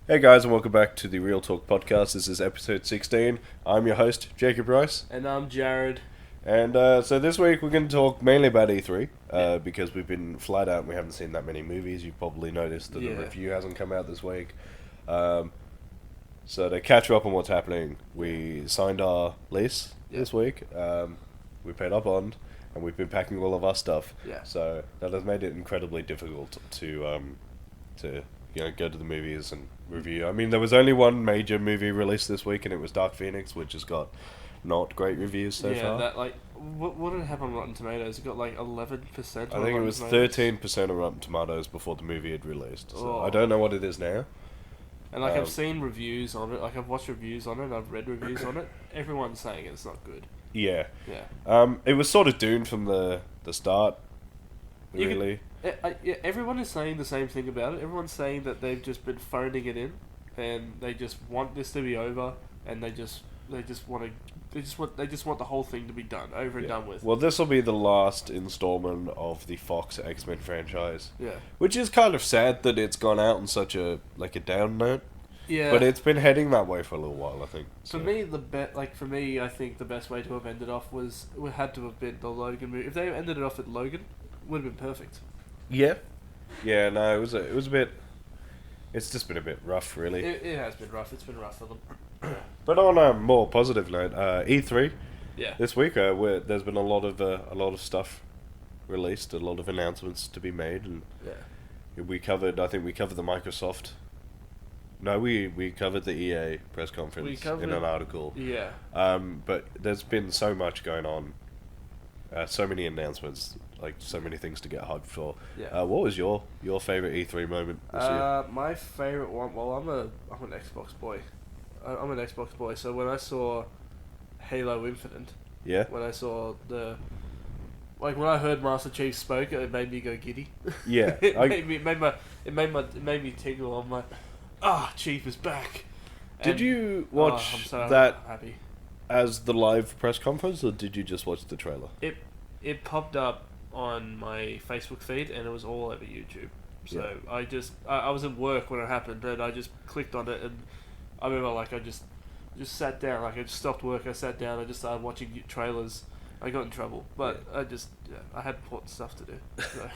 Hey guys, and welcome back to the Real Talk podcast. This is episode 16. I'm your host, Jacob Rice. And I'm Jared. And so this week we're going to talk mainly about E3, because we've been flat out and we haven't seen that many movies. You've probably noticed that the review hasn't come out this week. So to catch you up on what's happening, we signed our lease this week. We paid our bond, and we've been packing all of our stuff. Yeah. So that has made it incredibly difficult to go to the movies and review. I mean, there was only one major movie released this week, and it was Dark Phoenix, which has got not great reviews so far. That what did it have on Rotten Tomatoes? It got 11%. I think it was 13% on Rotten Tomatoes before the movie had released. So I don't know what it is now. And I've seen reviews on it. I've watched reviews on it. I've read reviews on it. Everyone's saying it's not good. Yeah. Yeah. It was sort of doomed from the start. Really. Everyone is saying the same thing about it. Everyone's saying that they've just been phoning it in, and they just want this to be over, and they just want the whole thing to be done, over and done with. Well, this will be the last installment of the Fox X-Men franchise. Yeah. Which is kind of sad that it's gone out on such a down note. Yeah. But it's been heading that way for a little while, I think. For me, I think the best way to have ended off had to have been the Logan movie. If they ended it off at Logan, it would have been perfect. Yeah. Yeah, no, it was a bit... It's just been a bit rough, really. It has been rough. It's been rough for them. But on a more positive note, E3 Yeah. this week, there's been a lot of stuff released, a lot of announcements to be made, and I think we covered the Microsoft. No, we covered the EA press conference in an article. Yeah. But there's been so much going on, so many announcements, so many things to get hyped for. Yeah. What was your favorite E3 moment this year? My favorite one. Well, I'm an Xbox boy. I'm an Xbox boy. So when I saw Halo Infinite, Yeah. when I saw when I heard Master Chief spoke, it made me go giddy. Yeah. it made me tingle. I'm like, Chief is back. Did you watch I'm so that happy. as the live press conference, or did you just watch the trailer? It popped up on my Facebook feed, and it was all over YouTube. So I was at work when it happened, and I just clicked on it, and I remember I just sat down, I just stopped work, I sat down, I just started watching trailers. I got in trouble, but I had important stuff to do. So.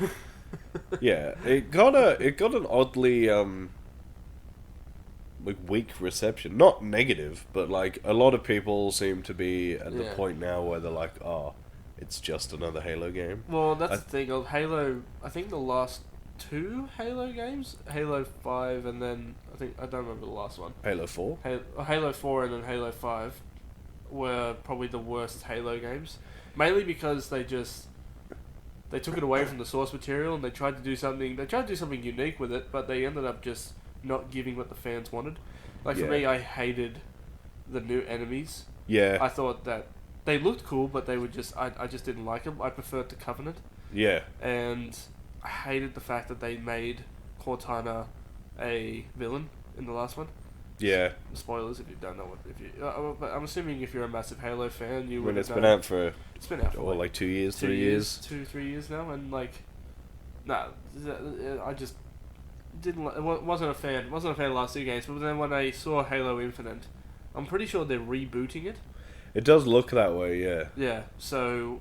Yeah, it got an oddly weak reception. Not negative, but a lot of people seem to be at the point now where they're like, oh, it's just another Halo game. Well, that's the thing of Halo. I think the last two Halo games, Halo 5, and then I don't remember the last one. Halo 4? Halo 4 and then Halo 5 were probably the worst Halo games. Mainly because they took it away from the source material, and they tried to do something unique with it, but they ended up just not giving what the fans wanted. For me, I hated the new enemies. Yeah. I thought that they looked cool, but they were I just didn't like them. I preferred the Covenant. Yeah. And I hated the fact that they made Cortana a villain in the last one. Yeah. Spoilers if you don't know but I'm assuming if you're a massive Halo fan, you would. It's been out for 2 years, 3 years, 2-3 years now, and I just didn't. Wasn't a fan of the last two games. But then when I saw Halo Infinite, I'm pretty sure they're rebooting it. It does look that way, yeah. Yeah. So,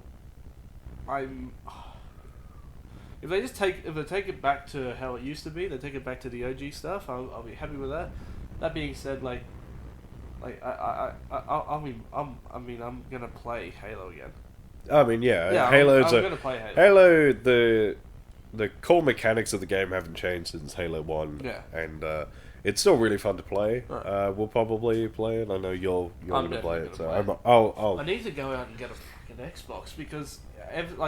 if they take it back to how it used to be, they take it back to the OG stuff. I'll be happy with that. That being said, I'm gonna play Halo again. I mean, yeah. I'm gonna play Halo. The core mechanics of the game haven't changed since Halo 1. Yeah. And it's still really fun to play. Right. We'll probably play it. I know you're going to play it. I need to go out and get a fucking Xbox, because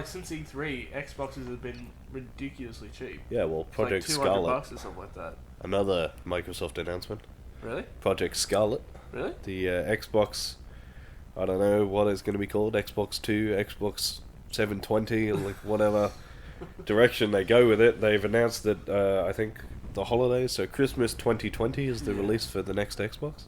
since E3, Xboxes have been ridiculously cheap. Yeah, well, Project $200 Scarlet. or something like that. Another Microsoft announcement. Really? Project Scarlet. Really? The Xbox, I don't know what it's going to be called, Xbox 2, Xbox 720, or whatever direction they go with it. They've announced that, I think, the holidays, so Christmas 2020 is the release for the next Xbox.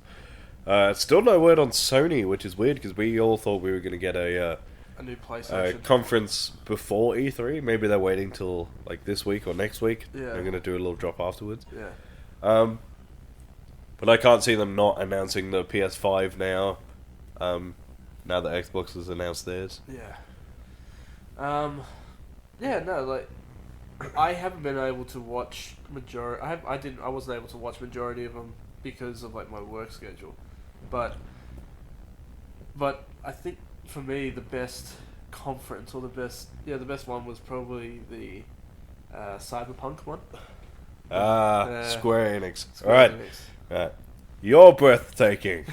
Still no word on Sony, which is weird, because we all thought we were going to get a new PlayStation conference before E3. Maybe they're waiting till this week or next week. Yeah. They're going to do a little drop afterwards. Yeah. But I can't see them not announcing the PS5 now. Now that Xbox has announced theirs. Yeah. Yeah, no, like, I haven't been able to watch I wasn't able to watch majority of them because of like my work schedule, but I think for me the best conference or the best one was probably the Cyberpunk one. Square Enix. Square Alright. Enix. You're breathtaking.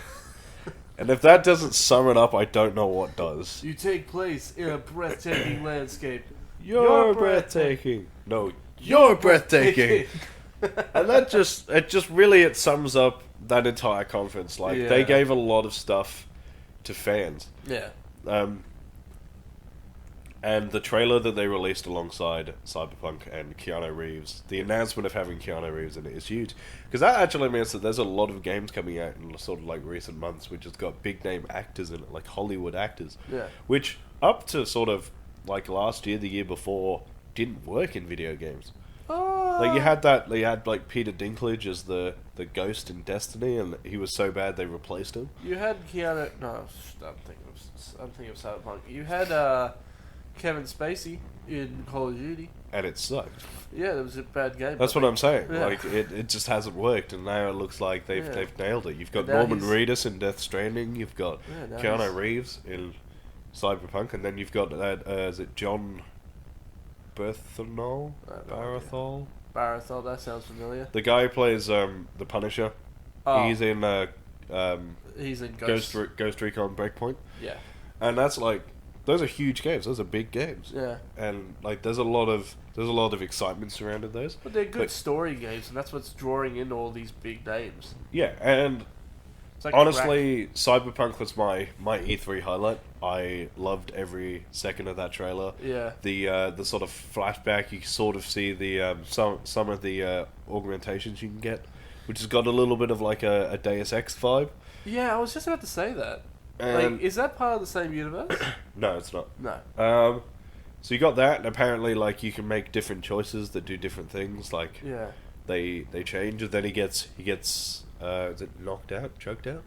And if that doesn't sum it up, I don't know what does. You take place in a breathtaking landscape. You're breathtaking. No, you're breathtaking. And it just really sums up that entire conference. Like, Yeah. they gave a lot of stuff to fans. Yeah. And the trailer that they released alongside Cyberpunk and Keanu Reeves, the announcement of having Keanu Reeves in it is huge. Because that actually means that there's a lot of games coming out in sort of like recent months which has got big name actors in it, like Hollywood actors. Yeah. Which, up to sort of like last year, the year before, didn't work in video games. Like, you had like Peter Dinklage as the ghost in Destiny, and he was so bad they replaced him. You had Keanu. No, I'm thinking of Cyberpunk. You had Kevin Spacey in Call of Duty. And it sucked. Yeah, it was a bad game. That's but what I'm saying. Yeah. Like, it just hasn't worked, and now it looks like they've nailed it. You've got Now Norman he's- Reedus in Death Stranding. You've got now Keanu he's- Reeves in Cyberpunk, and then you've got that. Is it John Berthenol? I have no idea. Barathol? Barathol, that sounds familiar. The guy who plays the Punisher. Oh, He's in he's in Ghost Recon Breakpoint, Yeah, and that's like, those are huge games. Those are big games, yeah. and like there's a lot of excitement surrounded those. But they're good But- story games, and that's what's drawing in all these big names. Yeah, and It's like honestly, Cyberpunk was my E3 highlight. I loved every second of that trailer. Yeah. The sort of flashback, you sort of see the some of the augmentations you can get, which has got a little bit of like a Deus Ex vibe. Yeah, I was just about to say that. And Like, is that part of the same universe? no, it's not. No. So you got that, and apparently, like, you can make different choices that do different things. Like, Yeah. they change, and then he gets is it knocked out, choked out?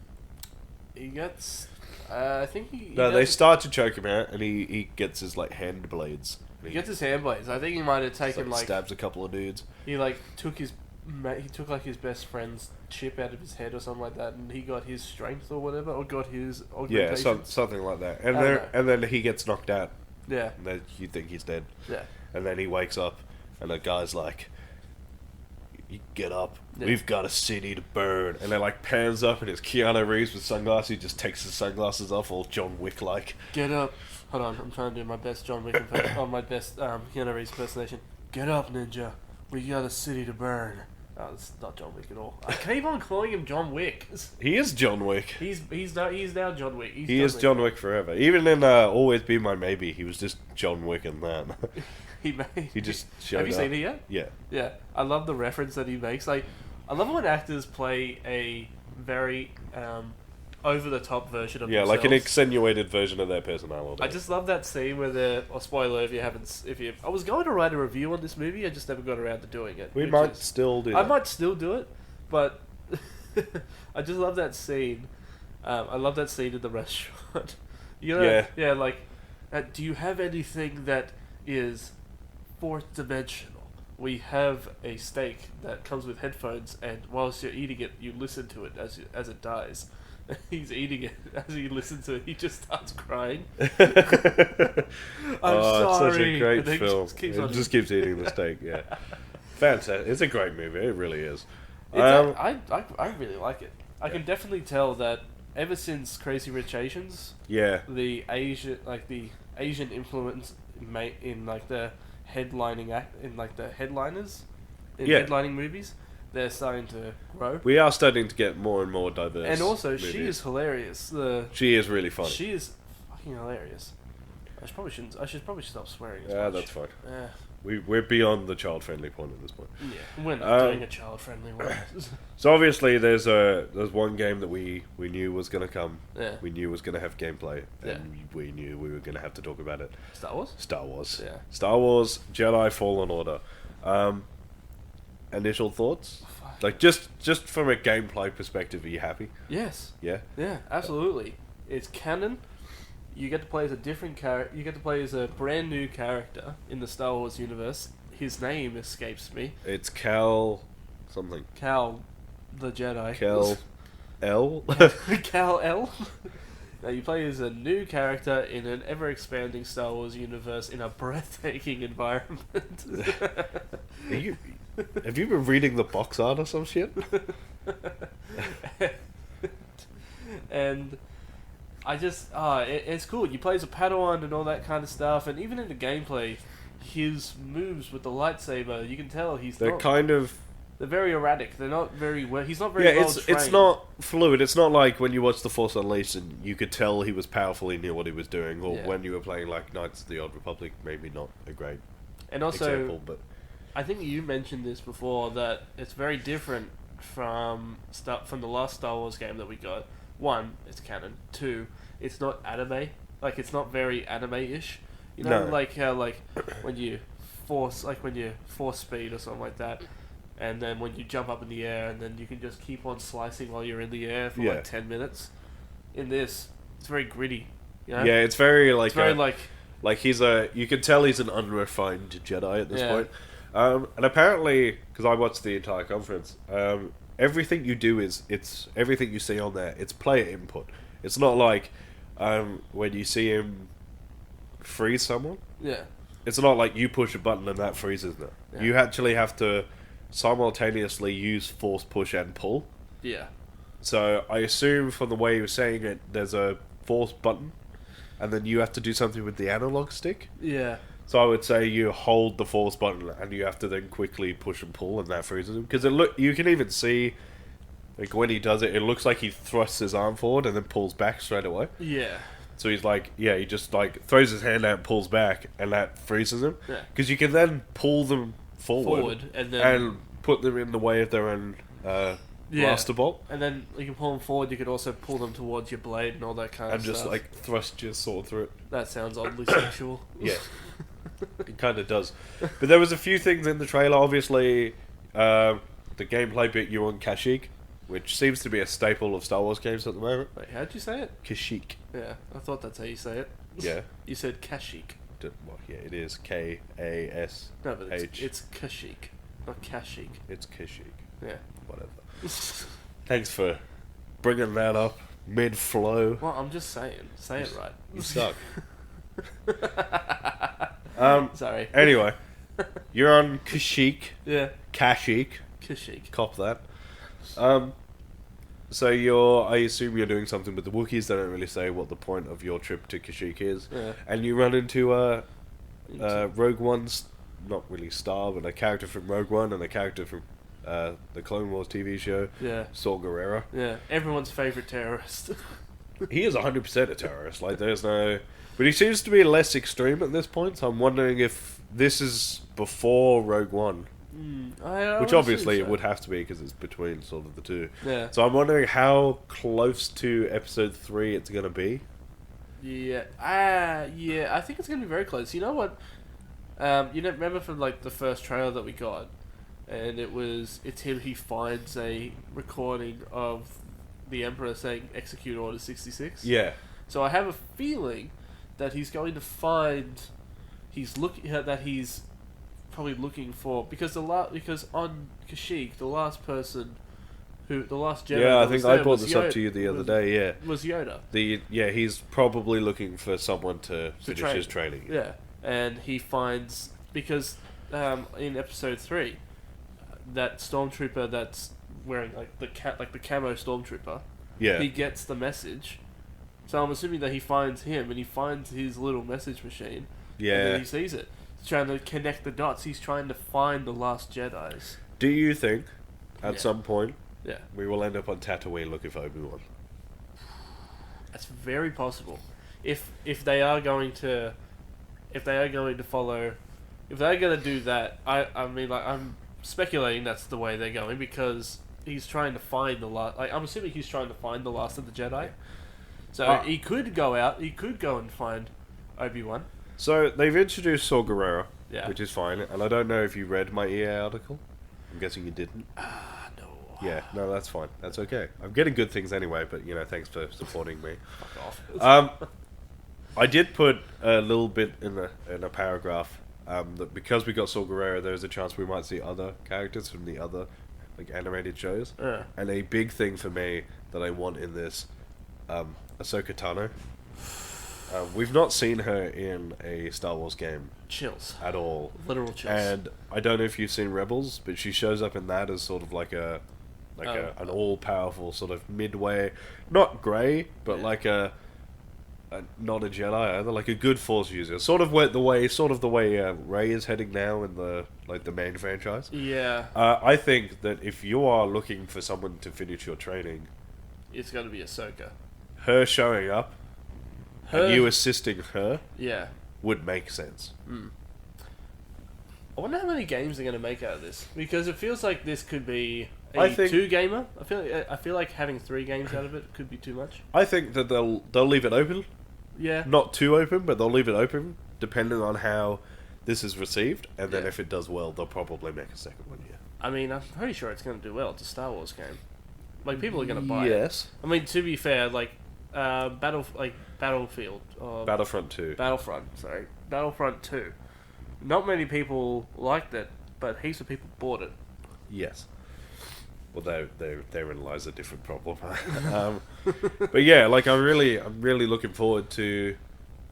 He gets. I think he. No, they does- start to choke him out, and he gets his like hand blades. He gets his hand blades. I think he might have taken like stabs a couple of dudes. he like took his he took like his best friend's chip out of his head or something like that, and he got his strength or whatever, or got his Yeah, augmentation. something like that. I don't know. And then he gets knocked out, Yeah, and then you think he's dead, yeah, and then he wakes up, and the guy's like, "You get up. Yeah. We've got a city to burn." And then like pans up, and it's Keanu Reeves with sunglasses. He just takes his sunglasses off, all John Wick like. get up. Hold on, I'm trying to do my best John Wick my best Keanu Reeves impersonation. Get up, ninja. We got a city to burn. Oh, it's not John Wick at all. I keep on calling him John Wick. He is John Wick. He's now John Wick. He is John Wick forever. Even in Always Be My Maybe, he was just John Wick in that. He just showed Have you up. seen it yet? Yeah. Yeah, I love the reference that he makes. Like, I love when actors play a very over-the-top version of Yeah, themselves. like an extenuated version of their personality. I just love that scene where they're... Or spoiler if you haven't... I was going to write a review on this movie, I just never got around to doing it. We which might is- still do that. I might still do it, but... I just love that scene. I love that scene in the restaurant. You know, Yeah. yeah, like... do you have anything that is fourth dimensional? We have a steak that comes with headphones, and whilst you're eating it, you listen to it as it dies. He's eating it as he listens to it. He just starts crying. I'm It's such sorry. a great And then he film. just keeps It on- just keeps eating the steak. Yeah, fantastic. It's a great movie. It really is. I really like it. I can definitely tell that ever since Crazy Rich Asians, Yeah, the Asian influence in like the headliners in Yeah. headlining movies, they're starting to grow. we are starting to get more and more diverse. And also, she movies. is hilarious. She is really funny. She is fucking hilarious. I should probably stop swearing. As Yeah, much. that's fine. Yeah, We're beyond the child-friendly point at this point. yeah. We're not doing a child-friendly one. So obviously, there's one game that we knew was going to come. Yeah. We knew was going to have gameplay, Yeah. and we knew we were going to have to talk about it. Star Wars. Star Wars. Yeah. Star Wars Jedi Fallen Order. Initial thoughts? Like, just from a gameplay perspective, are you happy? Yes. Yeah? Yeah, absolutely. It's canon. You get to play as a different character. You get to play as a brand new character in the Star Wars universe. His name escapes me. It's Cal... something. Cal, the Jedi. Cal... L? Cal L. Now you play as a new character in an ever-expanding Star Wars universe in a breathtaking environment. Have you been reading the box art or some shit? And I just, it's cool. You play as a Padawan and all that kind of stuff, and even in the gameplay, his moves with the lightsaber, you can tell They're kind of... They're very erratic. They're not very well. He's not very Yeah, well it's trained. not fluid. It's not like when you watch The Force Unleashed and you could tell he was powerful, he knew what he was doing, or Yeah. when you were playing like Knights of the Old Republic, maybe not a great And also, example, but I think you mentioned this before, that it's very different from the last Star Wars game that we got. One, it's canon. Two, it's not anime. Like, it's not very anime-ish. You know, No. like how when you force speed or something like that, and then when you jump up in the air, and then you can just keep on slicing while you're in the air for Yeah. like 10 minutes. In this, it's very gritty. You know? yeah, it's very like It's very like you can tell he's an unrefined Jedi at this Yeah. point. And apparently, because I watched the entire conference, everything you do it's everything you see on there. It's player input. It's not like when you see him freeze someone. yeah. It's not like you push a button and that freezes them. Yeah. You actually have to simultaneously use force push and pull. Yeah. So I assume from the way you're saying it, there's a force button, and then you have to do something with the analog stick. Yeah. So I would say you hold the force button, and you have to then quickly push and pull, and that freezes him. Because you can even see, like when he does it, it looks like he thrusts his arm forward and then pulls back straight away. Yeah. So he's like, yeah, he just like throws his hand out and pulls back, and that freezes him. Yeah. Because you can then pull them forward And then and put them in the way of their own blaster bolt, And then you can pull them forward. You could also pull them towards your blade and all that kind and of just stuff. like thrust your sword through it. That sounds oddly sexual. Yeah, it kind of does. But there was a few things in the trailer. Obviously, the gameplay bit you on Kashyyyk, which seems to be a staple of Star Wars games at the moment. Wait, how'd you say it? Kashyyyk. Yeah, I thought that's how you say it. Yeah. You said Kashyyyk. Well, yeah, it is K-A-S. No, but H. it's Kashyyyk, not Kashyyyk. It's Kashyyyk. Yeah. Whatever. Thanks for bringing that up mid-flow. Well, I'm just saying. Say it right. You suck. Sorry. Anyway, you're on Kashyyyk. Yeah. Kashyyyk. Kashyyyk. Cop that. So I assume you're doing something with the Wookiees. They don't really say what the point of your trip to Kashyyyk is. Yeah. And you run into Rogue One's, not really star, but a character from Rogue One and a character from the Clone Wars TV show, Yeah. Saw Gerrera. Yeah. Everyone's favorite terrorist. He is 100% a terrorist. Like, there's no... But he seems to be less extreme at this point, so I'm wondering if this is before Rogue One. I Which would obviously assume it would have to be, because it's between sort of the two. Yeah. So I'm wondering how close to Episode 3 it's going to be. Yeah. Yeah. I think it's gonna be very close. You know what? Remember from like the first trailer that we got, and it's him. He finds a recording of the Emperor saying "Execute Order 66." Yeah. So I have a feeling that he's going to find. He's probably looking for because on Kashyyyk the last Jedi. Yeah, I that was think I there brought was this up Yoda- to you the other day, yeah. Was Yoda. He's probably looking for someone to finish train. his training. Yeah, and he finds because in Episode 3, that stormtrooper that's wearing like the camo stormtrooper, Yeah. he gets the message. So I'm assuming that he finds him and he finds his little message machine. And Yeah. then he sees it. He's trying to connect the dots. He's trying to find the last Jedis. Do you think, at Yeah. some point, Yeah, we will end up on Tatooine looking for Obi-Wan? that's very possible. If they are going to follow, if they're going to do that, I mean, like, I'm speculating that's the way they're going because he's trying to find the last. Like, I'm assuming he's trying to find the last of the Jedi. So he could go out. He could go and find Obi-Wan. So, they've introduced Saw Gerrera, Yeah. which is fine, and I don't know if you read my EA article. I'm guessing you didn't. No, Yeah, no, that's fine. That's okay. I'm getting good things anyway, but, thanks for supporting me. Fuck off. I did put a little bit in a paragraph that because we got Saw Gerrera, there's a chance we might see other characters from the other animated shows. Yeah. And a big thing for me that I want in this, Ahsoka Tano. We've not seen her in a Star Wars game Chills. at all. Literal chills. And I don't know if you've seen Rebels, but she shows up in that as sort of an all-powerful sort of midway, not grey, but not a Jedi either, like a good Force user, sort of the way Rey is heading now in the main franchise. Yeah. I think that if you are looking for someone to finish your training, It's got to be Ahsoka. her showing up and you assisting her Yeah. would make sense. I wonder how many games they're going to make out of this, because it feels like this could be I think- 2-gamer. I feel like having 3 games out of it could be too much. I think that they'll leave it open, Yeah. not too open, but they'll leave it open depending on how this is received, and then Yeah. if it does well, they'll probably make a second one. Yeah. I mean, I'm pretty sure it's going to do well. It's a Star Wars game. Like, people are going to buy it. Yes. I mean, to be fair, Battlefield. Battlefront 2. Battlefront 2. Not many people liked it, but heaps of people bought it. Yes. Well, therein lies a different problem. But yeah, I'm really looking forward to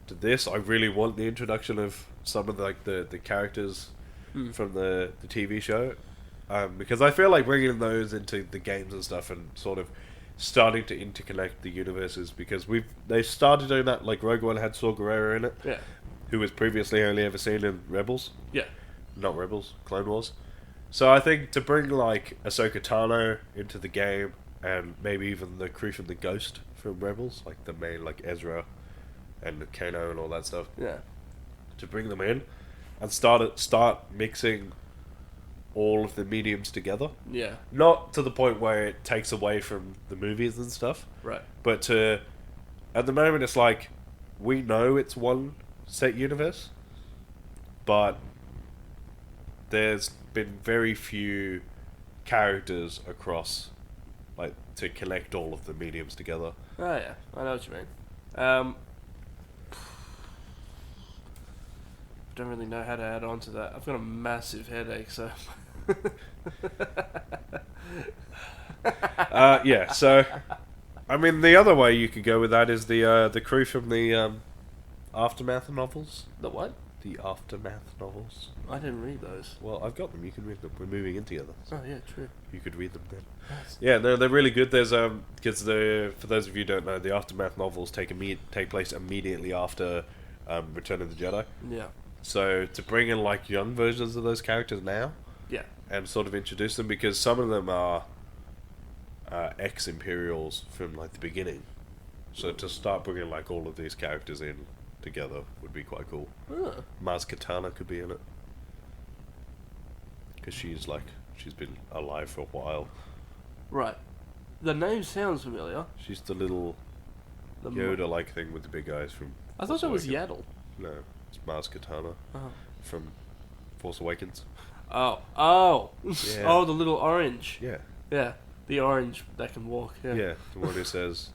this. I really want the introduction of some of the characters from the TV show, because I feel like bringing those into the games and stuff and sort of starting to interconnect the universes, because they started doing that. Like Rogue One had Saw Gerrera in it, Yeah. who was previously only ever seen in Rebels. Yeah. Not Rebels, Clone Wars. So I think to bring Ahsoka Tano into the game, and maybe even the crew from the Ghost from Rebels, like the main Ezra and Kano and all that stuff, Yeah. to bring them in and start mixing all of the mediums together. Yeah. Not to the point where it takes away from the movies and stuff, Right. but at the moment it's like we know it's one set universe, but there's been very few characters across to connect all of the mediums together. Oh yeah, I know what you mean. Don't really know how to add on to that. I've got a massive headache, so. Yeah, so I mean the other way you could go with that is the crew from the Aftermath novels. The what? The Aftermath novels. I didn't read those. Well, I've got them. You can read them. We're moving in together. So Oh yeah, true. you could read them then. Nice. Yeah, no, they're really good. There's because for those of you who don't know, the Aftermath novels take place immediately after Return of the Jedi. Yeah. So to bring in young versions of those characters now Yeah. and sort of introduce them, because some of them are ex-Imperials from the beginning. So to start bringing all of these characters in together would be quite cool. Oh. Maz Kanata could be in it, because she's been alive for a while. Right. The name sounds familiar. She's the little The Yoda-like thing with the big eyes from. I thought Force that was Awakens. Yaddle. No, it's Maz Kanata Oh. from Force Awakens. Oh. Yeah. Oh, the little orange. Yeah, Yeah. The orange that can walk. Yeah. yeah, the one who says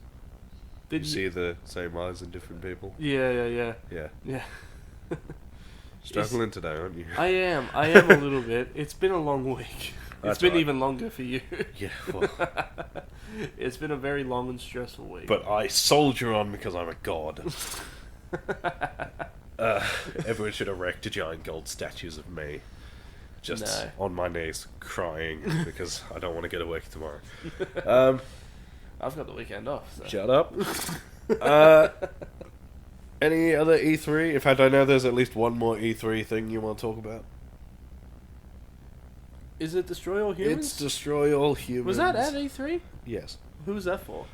Did you see the same eyes in different people. Yeah. Yeah, Yeah. struggling today, aren't you? I am a little bit. It's been a long week. That's It's been alright. even longer for you. Yeah, well, It's been a very long and stressful week. but I soldier on because I'm a god. Everyone should erect giant gold statues of me, just No. on my knees, crying because I don't want to go to work tomorrow. I've got the weekend off. So. Shut up. Any other E3? In fact, I know there's at least one more E3 thing you want to talk about. Is it Destroy All Humans? It's Destroy All Humans. Was that at E3? Yes. Who was that for?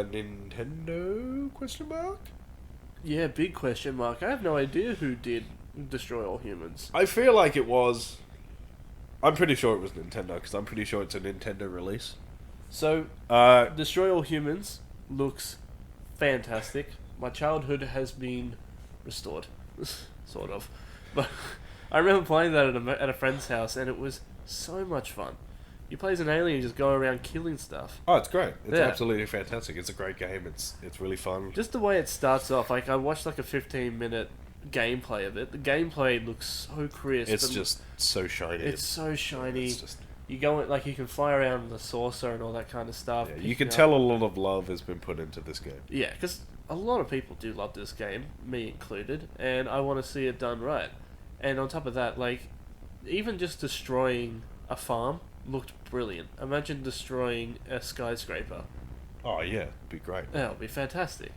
Nintendo? Question mark. Yeah, big question mark. I have no idea who did Destroy All Humans. I feel like it was. I'm pretty sure it was Nintendo because I'm pretty sure it's a Nintendo release. So, Uh, Destroy All Humans looks fantastic. My childhood has been restored, sort of. But I remember playing that at a friend's house, and it was so much fun. You play as an alien, just go around killing stuff. Oh, it's great. It's Yeah. absolutely fantastic. It's a great game. It's really fun. Just the way it starts off, like I watched like a 15-minute gameplay of it. The gameplay looks so crisp. It's and just so shiny. it's so shiny. It's just, You go in, like you can fly around with a saucer and all that kind of stuff. yeah, you picking can up- tell a lot of love has been put into this game. Yeah, because a lot of people do love this game, me included, and I want to see it done right. And on top of that, like, even just destroying a farm looked brilliant. Imagine destroying a skyscraper. Oh yeah, it'd be great. That would be fantastic.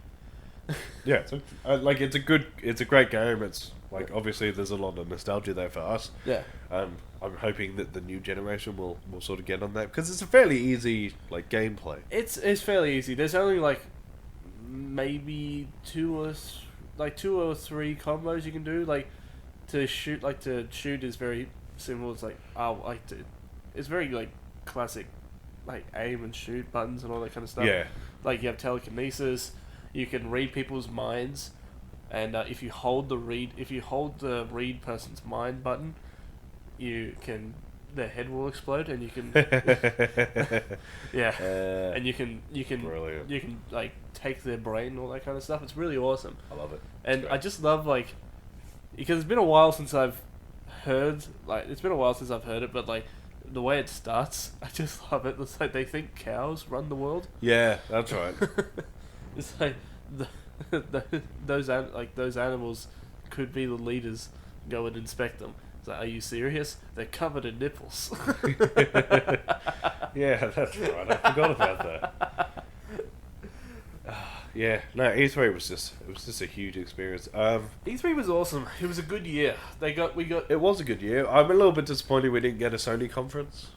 Yeah, it's a great game. It's like obviously there's a lot of nostalgia there for us. Yeah. I'm hoping that the new generation will sort of get on that because it's a fairly easy like gameplay. It's fairly easy. There's only like maybe two or three combos you can do. Like to shoot is very simple. It's like it's very like classic, like aim and shoot buttons and all that kind of stuff. Yeah, Like you have telekinesis, you can read people's minds, and if you hold the read person's mind button, their head will explode, and you can yeah, and you can brilliant. you can like take their brain and all that kind of stuff. It's really awesome, I love it. and great. I just love like because it's been a while since I've heard it, but like the way it starts, I just love it. It's like they think cows run the world. Yeah, that's right. It's like those animals could be the leaders. Go and inspect them. It's like, are you serious? They're covered in nipples. Yeah, that's right. I forgot about that. Yeah, no, E3 was just a huge experience. E3 was awesome. It was a good year. We got. It was a good year. I'm a little bit disappointed we didn't get a Sony conference,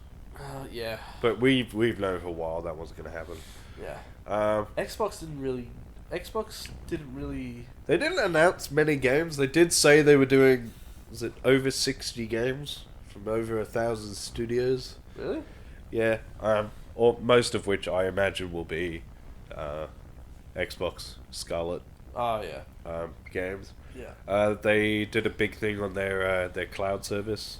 Yeah. but we've known for a while that wasn't going to happen. Yeah. Xbox didn't really. They didn't announce many games. They did say they were doing, was it over 60 games from over 1,000 studios? Really? Yeah. Or most of which I imagine will be Xbox Scarlet Oh yeah. games. Yeah. They did a big thing on their cloud service.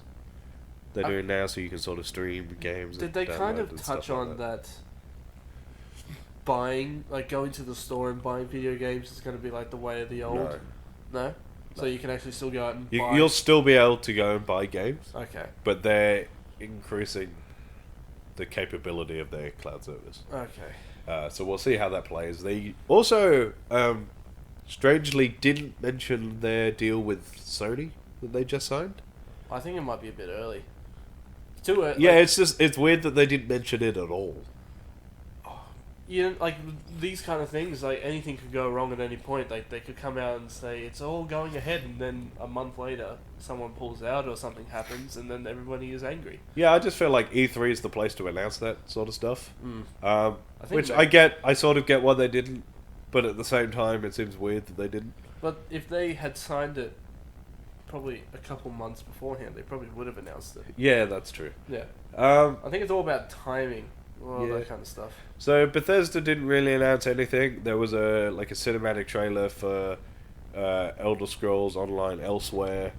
They're Uh, doing now, so you can sort of stream games. Did and they kind download of and touch stuff like on that? Buying, like going to the store and buying video games is going to be like the way of the old. No. No. So you can actually still go out and buy. You'll still be able to go and buy games, Okay. but they're increasing the capability of their cloud service. Okay. So we'll see how that plays. They also, strangely, didn't mention their deal with Sony that they just signed. I think it might be a bit early. Too early. Yeah, it's weird that they didn't mention it at all. You know, like these kind of things, like anything could go wrong at any point. Like they could come out and say it's all going ahead, and then a month later, someone pulls out or something happens, and then everybody is angry. Yeah, I just feel like E3 is the place to announce that sort of stuff. I think Which they- I sort of get why they didn't, but at the same time, it seems weird that they didn't. But if they had signed it, probably a couple months beforehand, they probably would have announced it. Yeah, that's true. Yeah. Um, I think it's all about timing, all Yeah. that kind of stuff. So Bethesda didn't really announce anything. There was a cinematic trailer for Elder Scrolls Online Elsewhere.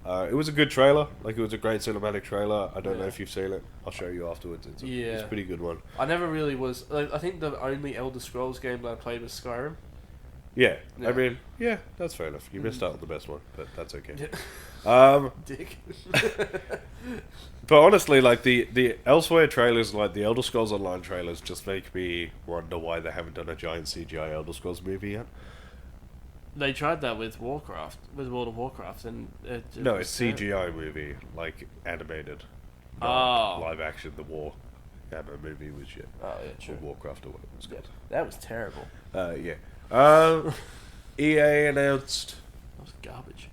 It was a good trailer. Like it was a great cinematic trailer. I don't know Yeah. if you've seen it. I'll show you afterwards. It's Yeah. a pretty good one. I never really was. I think the only Elder Scrolls game that I played was Skyrim. Yeah, Yeah. I mean, yeah, that's fair enough. You missed out on the best one, but that's okay. Dick. But honestly, like the Elsewhere trailers, like the Elder Scrolls Online trailers, just make me wonder why they haven't done a giant CGI Elder Scrolls movie yet. They tried that with World of Warcraft, and it No, was it's terrible. CGI movie, like animated. Oh. Not live action. The Warhammer movie was shit. Oh yeah, Or true. Warcraft or whatever it was Yeah, called. that was terrible. Yeah. EA announced That was garbage.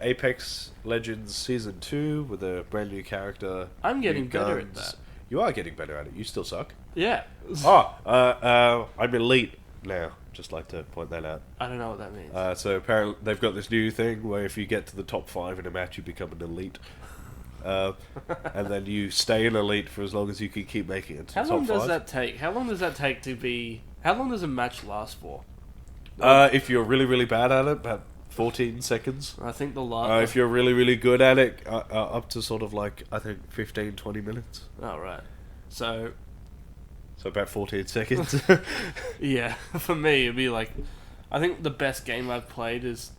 Apex Legends Season 2 with a brand new character. I'm new getting better at guns. that. You are getting better at it. You still suck. Yeah. I'm elite now. Just like to point that out. I don't know what that means. So apparently they've got this new thing where if you get to the top 5 in a match, you become an elite. And then you stay an elite for as long as you can keep making it to How the long top does 5. that take? How long does that take to be? How long does a match last for? If you're really, really bad at it, about 14 seconds. I think the last. If you're really, really good at it, up to sort of like, I think 15, 20 minutes. Oh right. So So about 14 seconds. yeah, for me it'd be like, I think the best game I've played is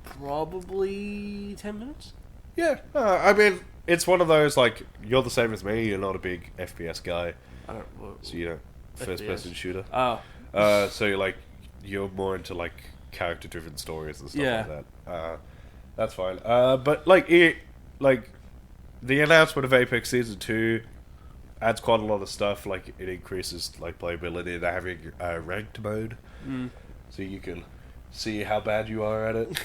probably 10 minutes. Yeah, I mean, it's one of those, like, you're the same as me, you're not a big FPS guy, I don't. so you know, first-person shooter. Oh, So, like, you're more into, like, character-driven stories and stuff Yeah. like that. That's fine. But, like, the announcement of Apex Season 2 adds quite a lot of stuff, like, it increases, like, playability. They're having ranked mode, so you can see how bad you are at it.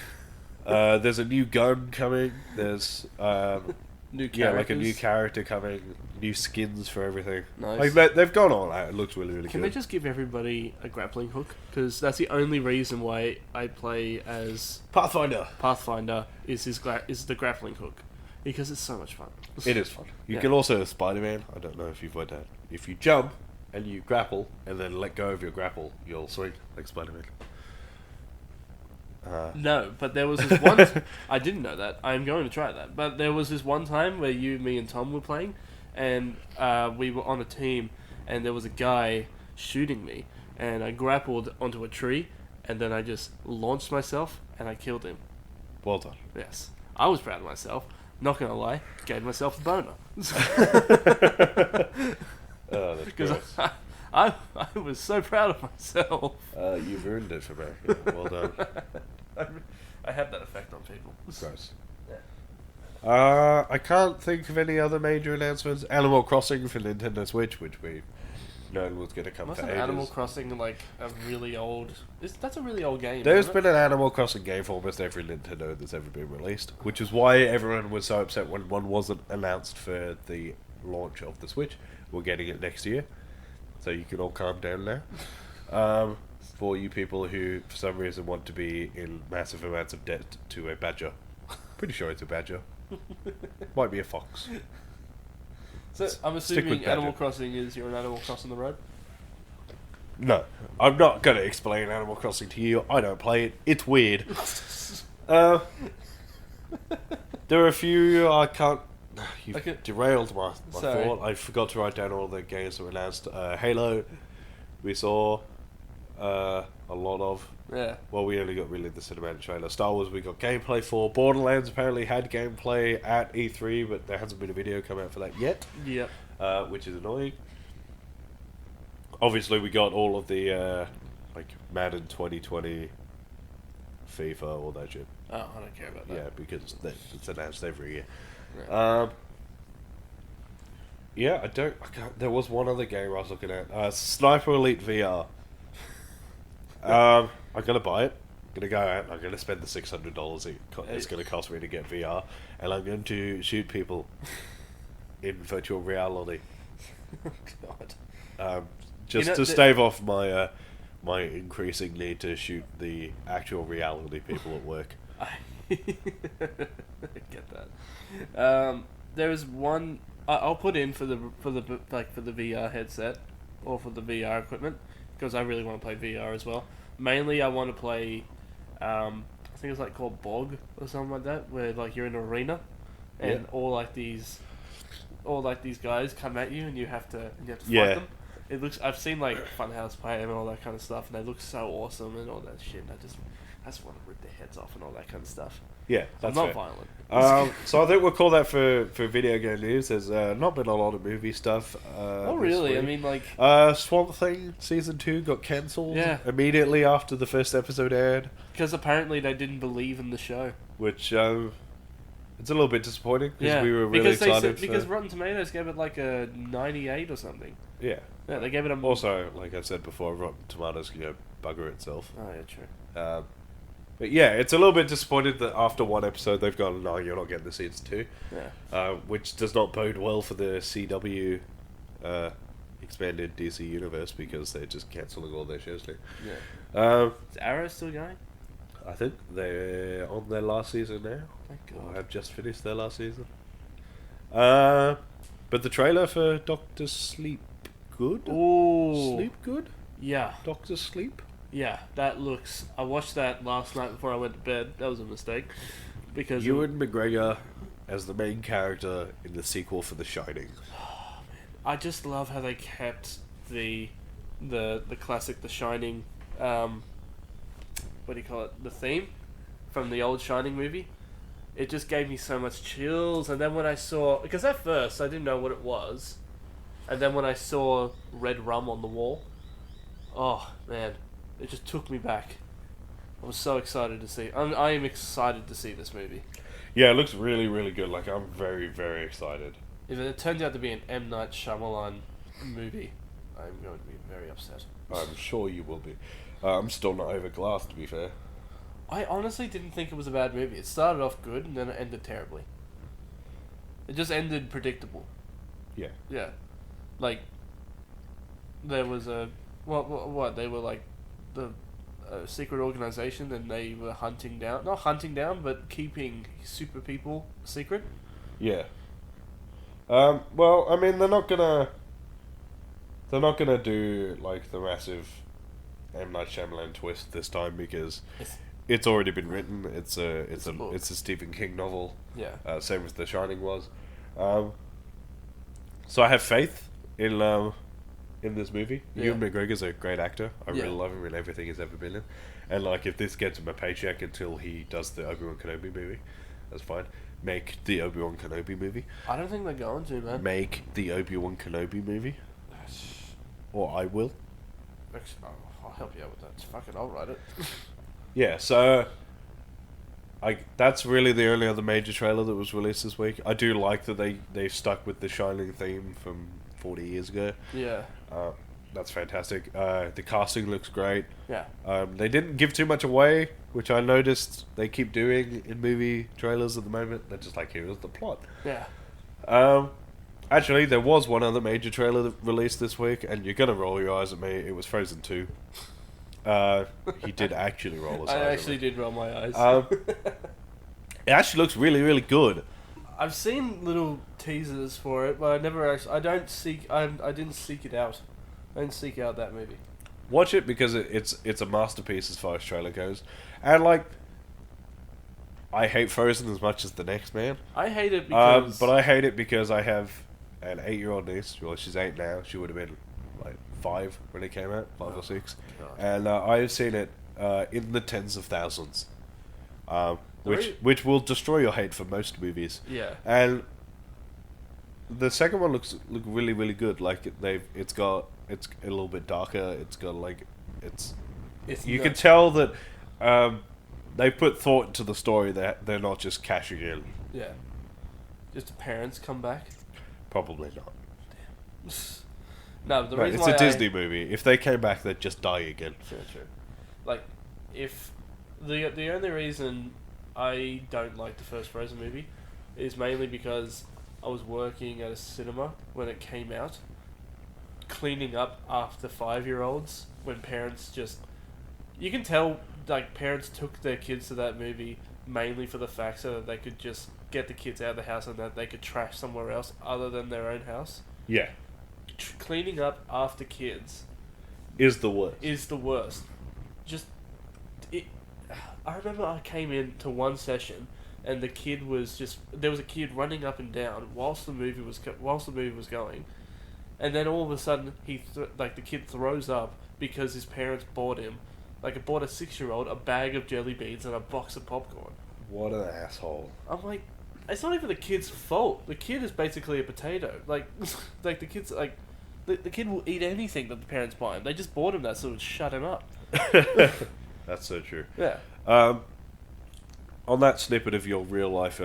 There's a new gun coming. There's new characters. yeah, like a new character coming. New skins for everything. Nice. Like they've gone all out. It looks really, really Can good. they just give everybody a grappling hook? Because that's the only reason why I play as Pathfinder. Pathfinder is is the grappling hook, because it's so much fun. It is fun. You Yeah. can also Spider-Man. I don't know if you've worked out. If you jump and you grapple and then let go of your grapple, you'll swing like Spider-Man. No, but there was this one. I didn't know that. I'm going to try that. But there was this one time where you, me, and Tom were playing, and we were on a team, and there was a guy shooting me, and I grappled onto a tree, and then I just launched myself, and I killed him. Well done. Yes, I was proud of myself. Not gonna lie, gave myself a boner Oh, that's because gross. I was so proud of myself. You've ruined it for me. Yeah, well done. I have that effect on people. Gross. Yeah. I can't think of any other major announcements. Animal Crossing for Nintendo Switch, which we known was going to come for Wasn't ages. Animal Crossing like a really old? That's a really old game. There's isn't been an Animal Crossing game for almost every Nintendo that's ever been released, which is why everyone was so upset when one wasn't announced for the launch of the Switch. We're getting it next year, so you can all calm down now. For you people who, for some reason, want to be in massive amounts of debt to a badger. Pretty sure it's a badger. Might be a fox. So I'm Stick with assuming Badger. Animal Crossing is you're an animal crossing the road. No, I'm not going to explain Animal Crossing to you. I don't play it. It's weird. There are a few I can't. You've Okay. derailed my Sorry. thought. I forgot to write down all the games that were announced. Halo, we saw a lot of. Yeah. Well, we only got really the cinematic trailer. Star Wars, we got gameplay for. Borderlands apparently had gameplay at E3, but there hasn't been a video come out for that yet, Yep. which is annoying. Obviously, we got all of the like Madden 2020, FIFA, all that shit. Oh, I don't care about that. Yeah, because it's announced every year. Yeah. Yeah, I can't, there was one other game I was looking at. Sniper Elite VR. I'm gonna buy it. I'm gonna go out and I'm gonna spend the $600 it's gonna cost me to get VR, and I'm going to shoot people in virtual reality. God. Just You know, to the- stave off my my increasing need to shoot the actual reality people at work. I get that. There is one I'll put in for the VR headset or for the VR equipment, because I really want to play VR as well. Mainly, I want to play. I think it's like called Bog or something like that, where like you're in an arena, and Yeah. all these guys come at you, and you have to fight Yeah. them. It looks. I've seen like Funhouse play them and all that kind of stuff, and they look so awesome and all that shit. And I just want to rip their heads off and all that kind of stuff. Yeah, I'm that's not fair. violent. So I think we'll call that for video game news. There's not been a lot of movie stuff. Oh this really? I week. mean, like, Swamp Thing season 2 got cancelled Yeah. immediately after the first episode aired, because apparently they didn't believe in the show. which it's a little bit disappointing because Yeah, we were really because excited. because Rotten Tomatoes gave it like a 98 or something. Yeah. Yeah, they gave it a. Also, like I said before, Rotten Tomatoes can go bugger itself. Oh yeah, true. But yeah, it's a little bit disappointed that after one episode they've gone, no, you're not getting the season 2. Yeah. Which does not bode well for the CW expanded DC universe because they're just cancelling all their shows now. Yeah. Is Arrow still going? I think they're on their last season now. Thank Or God. have just finished their last season. But the trailer for Doctor Sleep Good? Ooh. Sleep Good? Yeah. Doctor Sleep? Yeah. That looks. I watched that last night before I went to bed. That was a mistake. Because Ewan McGregor as the main character in the sequel for The Shining. I just love how they kept the classic The Shining, what do you call it? The theme from the old Shining movie. It just gave me so much chills. And then when I saw, because at first I didn't know what it was, and then when I saw red rum on the wall, oh man, it just took me back. I was so excited to see. I am excited to see this movie. Yeah, it looks really, really good. Like, I'm very, very excited. If it turns out to be an M. Night Shyamalan movie, I'm going to be very upset. I'm sure you will be. I'm still not over Glass, to be fair. I honestly didn't think it was a bad movie. It started off good and then it ended terribly. It just ended predictable. Yeah. Yeah. Like, there was a... What? They were like the secret organization and they were hunting down... Not hunting down, but keeping super people secret. Yeah. Well, I mean, they're not gonna do, like, the massive M. Night Shyamalan twist this time because it's already been written. It's a Stephen King novel. Yeah. Same as The Shining was. So I have faith in this movie. Yeah. Ewan McGregor's a great actor. I Yeah. really love him in everything he's ever been in. And, like, if this gets him a paycheck until he does the Obi-Wan Kenobi movie, that's fine. Make the Obi-Wan Kenobi movie. I don't think they're going to, man. Make the Obi-Wan Kenobi movie. Or I will. Actually, I'll help you out with that. Fuck it, I'll write it. Yeah, so that's really the only other major trailer that was released this week. I do like that they stuck with the Shining theme from 40 years ago. Yeah. That's fantastic. The casting looks great. Yeah. They didn't give too much away, which I noticed they keep doing in movie trailers at the moment. They're just like, here's the plot. Yeah. Actually, there was one other major trailer that released this week, and you're gonna roll your eyes at me. It was Frozen 2. He did actually roll his eyes. I actually did roll my eyes. It actually looks really, really good. I've seen little teasers for it, but I never actually. I didn't seek it out. I didn't seek out that movie. Watch it because it's a masterpiece as far as trailer goes, and like, I hate Frozen as much as the next man. I hate it because. But I hate it because I have an 8-year-old niece. Well, she's 8 now. She would have been like 5 when it came out, 5 or 6, God. and I have seen it in the tens of thousands, Really? which will destroy your hate for most movies. Yeah. And the second one look really, really good. Like it's a little bit darker. It's got like you can tell that they put thought into the story. That they're not just cashing in. Yeah. Just the parents come back. Probably not. No, the Right, reason it's why a Disney movie. If they came back, they'd just die again. True. Like, if the only reason I don't like the first Frozen movie is mainly because I was working at a cinema when it came out, cleaning up after 5-year-olds when parents just... You can tell, like, parents took their kids to that movie mainly for the fact so that they could just get the kids out of the house and that they could trash somewhere else other than their own house. Yeah, Cleaning up after kids is the worst. is the worst. I remember I came in to one session and the kid was just... There was a kid running up and down whilst the movie was going, and then all of a sudden the kid throws up because his parents bought him, like, bought a 6-year-old a bag of jelly beans and a box of popcorn. What an asshole. I'm like, it's not even the kid's fault. The kid is basically a potato. Like, like the kid's like, the kid will eat anything that the parents buy him. They just bought him that so it would shut him up. That's so true. Yeah. On that snippet of your real life,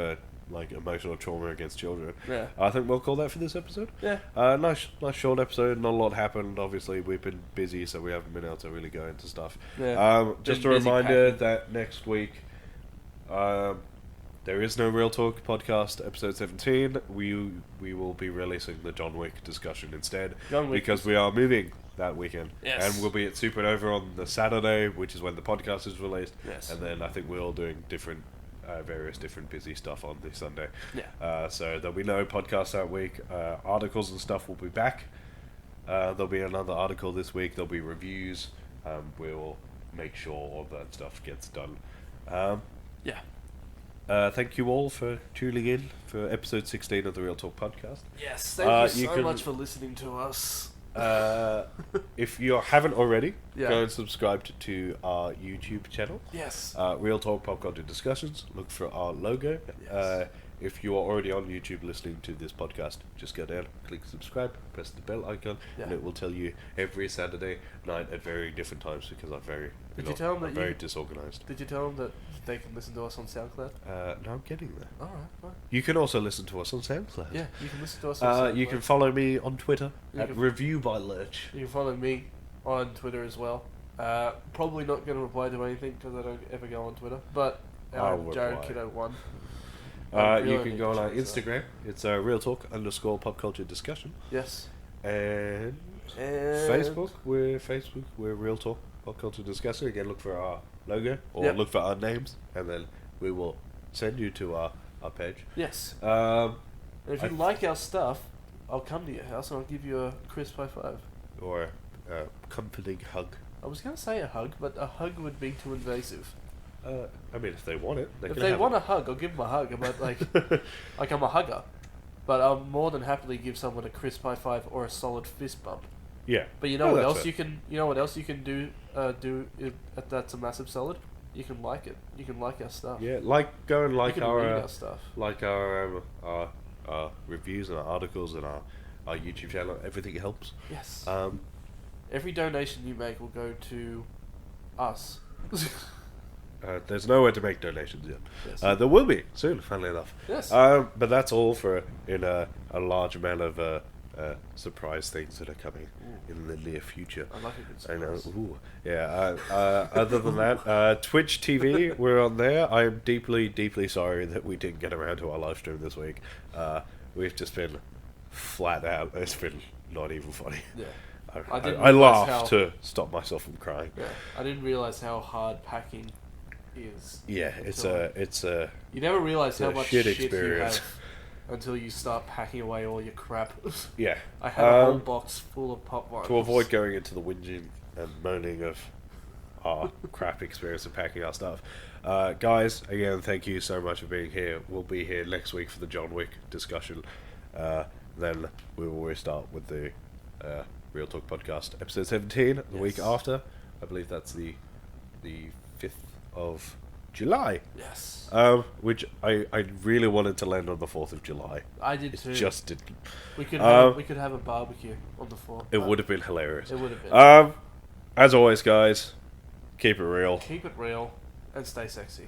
like, emotional trauma against children, Yeah. I think we'll call that for this episode. Yeah. Nice short episode. Not a lot happened. Obviously, we've been busy, so we haven't been able to really go into stuff. Yeah. Just a Been busy reminder packing. that next week, there is no Real Talk podcast episode 17. We will be releasing the John Wick discussion instead, John Wick because we are moving that weekend. Yes. And we'll be at Supernova on the Saturday, which is when the podcast is released. Yes. And then I think we're all doing various different busy stuff on the Sunday. Yeah. So there'll be no podcast that week. Articles and stuff will be back. There'll be another article this week. There'll be reviews. We'll make sure all that stuff gets done. Yeah. Thank you all for tuning in for episode 16 of the Real Talk podcast. Yes, thank you you so can- much for listening to us. If you haven't already, Yeah. go and subscribe to our YouTube channel. Yes. Real Talk Pop Culture Discussions. Look for our logo. Yes. If you are already on YouTube listening to this podcast, just go down, click subscribe, press the bell icon, and Yeah. it will tell you every Saturday night at very different times because I'm very, Did you tell them I'm that very you- disorganized. Did you tell them that they can listen to us on SoundCloud? No, I'm getting there. Alright, fine. You can also listen to us on SoundCloud. Yeah, you can listen to us on SoundCloud. You can follow me on Twitter You at can- Review by Lurch. You can follow me on Twitter as well. Probably not going to reply to anything because I don't ever go on Twitter. But I'll Jared reply. Kiddo 1. You really can need go on to our change that. Instagram. It's Real Talk _ Pop Culture Discussion. Yes. And Facebook. We're Real Talk Pop Culture Discussion. Again, look for our logo or Yep. look for our names, and then we will send you to our page. Yes. Um, And if you like our stuff, I'll come to your house and I'll give you a crisp high five. or a comforting hug. I was going to say a hug, but a hug would be too invasive. I mean, if they want it, If can they have want it. a hug, I'll give them a hug. But like I'm a hugger. But I'll more than happily give someone a crisp high five or a solid fist bump. Yeah. But you know Oh, what that's else fair. you can? You know what else you can do? That's a massive solid. You can like it. You can like our stuff. Yeah, go and like you can read our our stuff. our reviews and our articles and our YouTube channel. Everything helps. Yes. Um, Every donation you make will go to us. there's nowhere to make donations yet. Yes. There will be soon, funnily enough. Yes. But that's all for a large amount of surprise things that are coming in the near future. I like a good I know. surprise. Ooh. Yeah. Other than that, Twitch TV, we're on there. I am deeply, deeply sorry that we didn't get around to our live stream this week. We've just been flat out. It's been not even funny. Yeah. I didn't I realise laughed how- to stop myself from crying. Yeah. I didn't realize how hard packing is. Yeah, it's So- a You never realize It's how a much shit shit you experience. have until you start packing away all your crap. yeah. I had a whole Um, box full of pop vinyls. To avoid going into the whinging and moaning of our crap experience of packing our stuff. Guys, again, thank you so much for being here. We'll be here next week for the John Wick discussion. Then we will restart with the Real Talk podcast, episode 17, the week Yes. after. I believe that's the 5th of July. Yes. Which I really wanted to land on the 4th of July. I did It too. just didn't. we could um, have a barbecue on the 4th. It would have been hilarious. It would have been. As always, guys, keep it real. Keep it real and stay sexy.